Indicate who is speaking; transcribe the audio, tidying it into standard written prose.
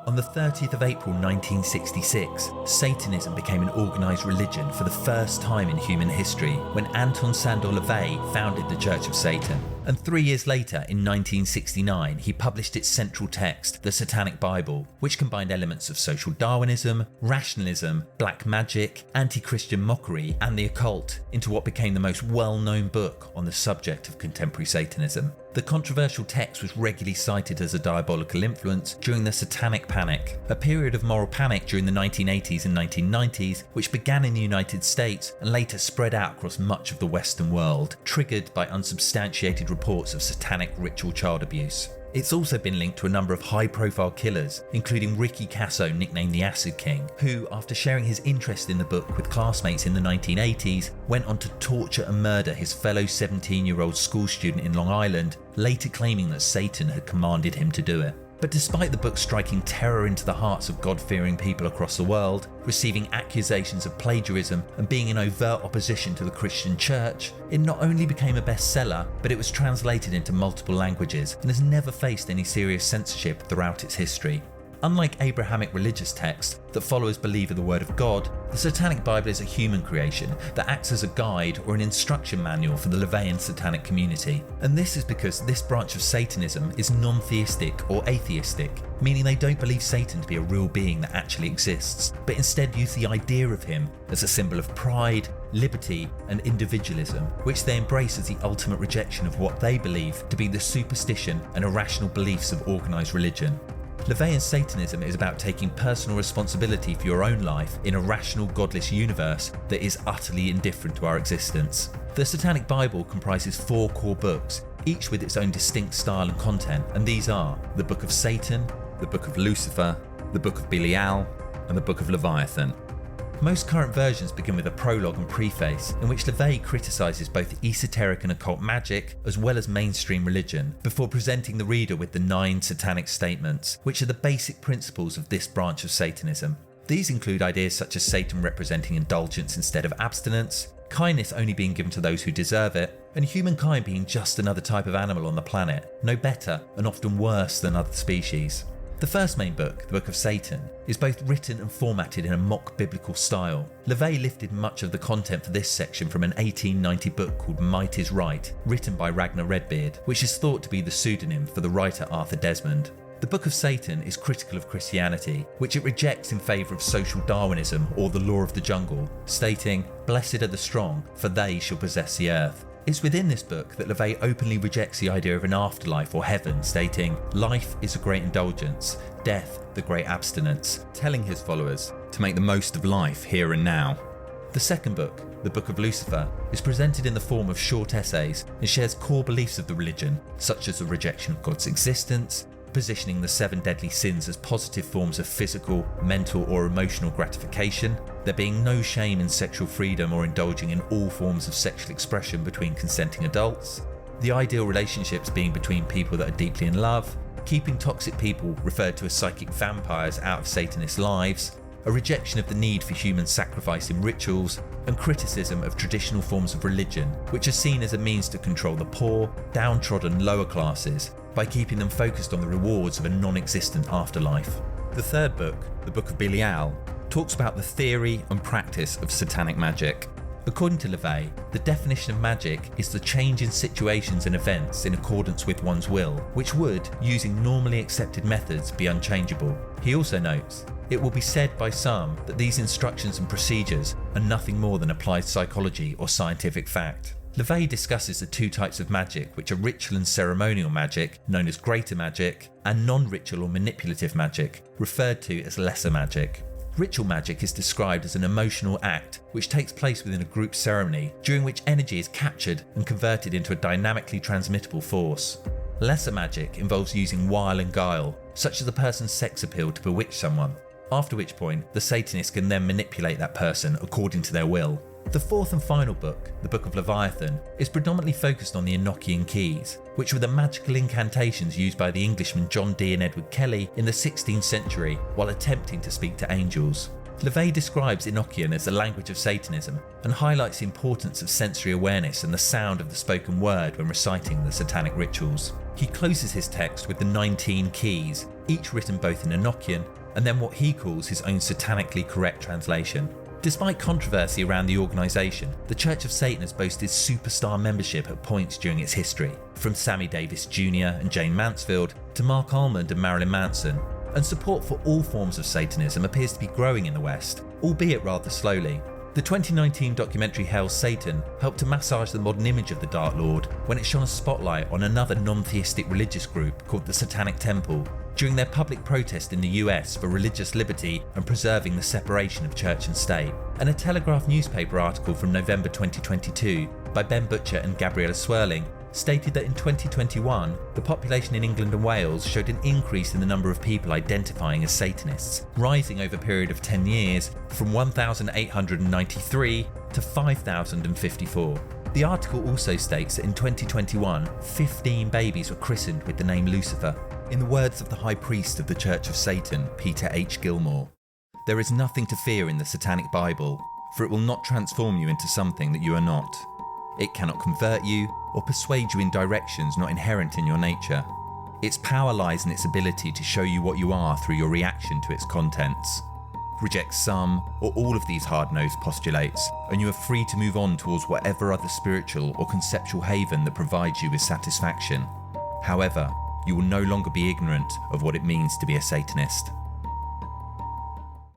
Speaker 1: On the 30th of April 1966, Satanism became an organised religion for the first time in human history when Anton Szandor Lavey founded the Church of Satan. And 3 years later, in 1969, he published its central text, the Satanic Bible, which combined elements of social Darwinism, rationalism, black magic, anti-Christian mockery, and the occult into what became the most well-known book on the subject of contemporary Satanism. The controversial text was regularly cited as a diabolical influence during the Satanic Panic, a period of moral panic during the 1980s and 1990s, which began in the United States and later spread out across much of the Western world, triggered by unsubstantiated reports of satanic ritual child abuse. It's also been linked to a number of high-profile killers, including Ricky Kasso, nicknamed the Acid King, who, after sharing his interest in the book with classmates in the 1980s, went on to torture and murder his fellow 17-year-old school student in Long Island, later claiming that Satan had commanded him to do it. But despite the book striking terror into the hearts of God-fearing people across the world, receiving accusations of plagiarism and being in overt opposition to the Christian Church, it not only became a bestseller, but it was translated into multiple languages and has never faced any serious censorship throughout its history. Unlike Abrahamic religious texts that followers believe are the word of God, the Satanic Bible is a human creation that acts as a guide or an instruction manual for the Laveyan satanic community. And this is because this branch of Satanism is non-theistic or atheistic, meaning they don't believe Satan to be a real being that actually exists, but instead use the idea of him as a symbol of pride, liberty, and individualism, which they embrace as the ultimate rejection of what they believe to be the superstition and irrational beliefs of organised religion. Laveyan Satanism is about taking personal responsibility for your own life in a rational, godless universe that is utterly indifferent to our existence. The Satanic Bible comprises 4 core books, each with its own distinct style and content, and these are the Book of Satan, the Book of Lucifer, the Book of Belial, and the Book of Leviathan. Most current versions begin with a prologue and preface in which Lavey criticises both esoteric and occult magic as well as mainstream religion before presenting the reader with the 9 satanic statements, which are the basic principles of this branch of Satanism. These include ideas such as Satan representing indulgence instead of abstinence, kindness only being given to those who deserve it, and humankind being just another type of animal on the planet, no better and often worse than other species. The first main book, the Book of Satan, is both written and formatted in a mock biblical style. Lavey lifted much of the content for this section from an 1890 book called Might is Right, written by Ragnar Redbeard, which is thought to be the pseudonym for the writer Arthur Desmond. The Book of Satan is critical of Christianity, which it rejects in favour of social Darwinism or the law of the jungle, stating, "Blessed are the strong, for they shall possess the earth." It's within this book that Lavey openly rejects the idea of an afterlife or heaven, stating, "Life is a great indulgence, death the great abstinence," telling his followers to make the most of life here and now. The second book, the Book of Lucifer, is presented in the form of short essays and shares core beliefs of the religion, such as the rejection of God's existence, positioning the 7 deadly sins as positive forms of physical, mental or emotional gratification, there being no shame in sexual freedom or indulging in all forms of sexual expression between consenting adults, the ideal relationships being between people that are deeply in love, keeping toxic people referred to as psychic vampires out of Satanist lives, a rejection of the need for human sacrifice in rituals, and criticism of traditional forms of religion, which are seen as a means to control the poor, downtrodden lower classes, by keeping them focused on the rewards of a non-existent afterlife. The third book, the Book of Belial, talks about the theory and practice of satanic magic. According to Lavey, the definition of magic is the change in situations and events in accordance with one's will, which would, using normally accepted methods, be unchangeable. He also notes, "It will be said by some that these instructions and procedures are nothing more than applied psychology or scientific fact." Lavey discusses the 2 types of magic, which are ritual and ceremonial magic, known as greater magic, and non-ritual or manipulative magic, referred to as lesser magic. Ritual magic is described as an emotional act which takes place within a group ceremony, during which energy is captured and converted into a dynamically transmittable force. Lesser magic involves using wile and guile, such as a person's sex appeal to bewitch someone, after which point the Satanist can then manipulate that person according to their will. The fourth and final book, the Book of Leviathan, is predominantly focused on the Enochian keys, which were the magical incantations used by the Englishmen John Dee and Edward Kelly in the 16th century while attempting to speak to angels. Lavey describes Enochian as the language of Satanism and highlights the importance of sensory awareness and the sound of the spoken word when reciting the satanic rituals. He closes his text with the 19 keys, each written both in Enochian and then what he calls his own satanically correct translation. Despite controversy around the organisation, the Church of Satan has boasted superstar membership at points during its history, from Sammy Davis Jr. and Jane Mansfield to Mark Almond and Marilyn Manson, and support for all forms of Satanism appears to be growing in the West, albeit rather slowly. The 2019 documentary Hail Satan helped to massage the modern image of the Dark Lord when it shone a spotlight on another non-theistic religious group called the Satanic Temple during their public protest in the US for religious liberty and preserving the separation of church and state. And a Telegraph newspaper article from November 2022 by Ben Butcher and Gabriella Swirling stated that in 2021, the population in England and Wales showed an increase in the number of people identifying as Satanists, rising over a period of 10 years from 1,893 to 5,054. The article also states that in 2021, 15 babies were christened with the name Lucifer. In the words of the High Priest of the Church of Satan, Peter H. Gilmore, "There is nothing to fear in the Satanic Bible, for it will not transform you into something that you are not. It cannot convert you or persuade you in directions not inherent in your nature. Its power lies in its ability to show you what you are through your reaction to its contents. Reject some or all of these hard-nosed postulates, and you are free to move on towards whatever other spiritual or conceptual haven that provides you with satisfaction. However, you will no longer be ignorant of what it means to be a Satanist."